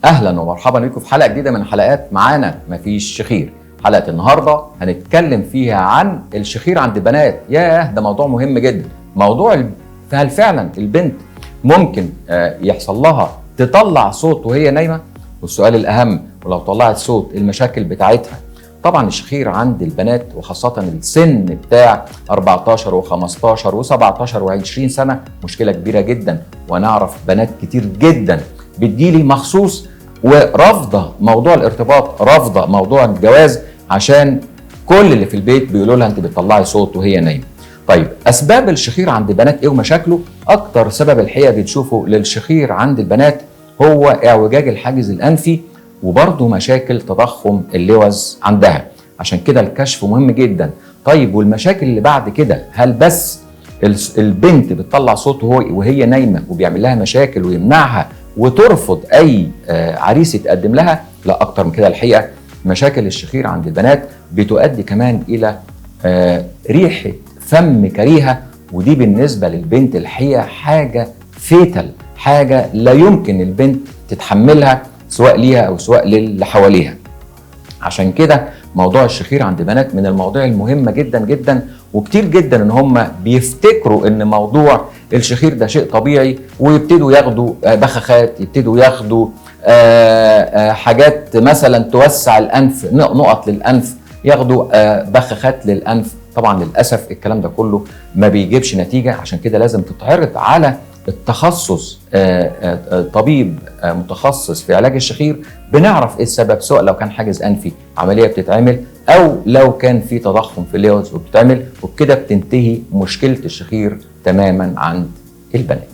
اهلا ومرحبا بكم في حلقه جديده من حلقات معانا مفيش شخير. حلقه النهارده هنتكلم فيها عن الشخير عند البنات. ياه، ده موضوع مهم جدا. موضوع هل فعلا البنت ممكن يحصل لها تطلع صوت وهي نايمه؟ والسؤال الاهم، ولو طلعت صوت المشاكل بتاعتها. طبعا الشخير عند البنات وخاصه السن بتاع 14 و15 و17 و20 سنه مشكله كبيره جدا، ونعرف بنات كتير جدا بتجيلي مخصوص ورافضه موضوع الارتباط، رافضه موضوع الجواز، عشان كل اللي في البيت بيقولوا لها انت بتطلعي صوت وهي نايمه. طيب اسباب الشخير عند البنات ايه ومشاكله؟ اكتر سبب الحقيقه بتشوفه للشخير عند البنات هو اعوجاج الحاجز الانفي، وبرضه مشاكل تضخم اللوز عندها. عشان كده الكشف مهم جدا. طيب والمشاكل اللي بعد كده، هل بس البنت بتطلع صوت وهي نايمه وبيعمل لها مشاكل ويمنعها وترفض اي عريس يتقدم لها؟ لا، اكتر من كده الحقيقه. مشاكل الشخير عند البنات بتؤدي كمان الى ريحه فم كريهه، ودي بالنسبه للبنت الحقيقه حاجه فيتال، حاجه لا يمكن البنت تتحملها سواء ليها او سواء للي حواليها. عشان كده موضوع الشخير عند بنات من المواضيع المهمه جدا جدا، وكتير جدا ان هم بيفتكروا ان موضوع الشخير ده شيء طبيعي، ويبتدوا ياخدوا بخاخات، يبتدوا ياخدوا حاجات مثلا توسع الانف، نقط للانف، ياخدوا بخاخات للانف. طبعا للاسف الكلام ده كله ما بيجيبش نتيجه. عشان كده لازم تتعرض على التخصص، طبيب متخصص في علاج الشخير، بنعرف ايه السبب، سواء لو كان حاجز انفي عمليه بتتعمل، او لو كان في تضخم في اللوز وبتتعمل، وبكده بتنتهي مشكله الشخير تماما عند البنات.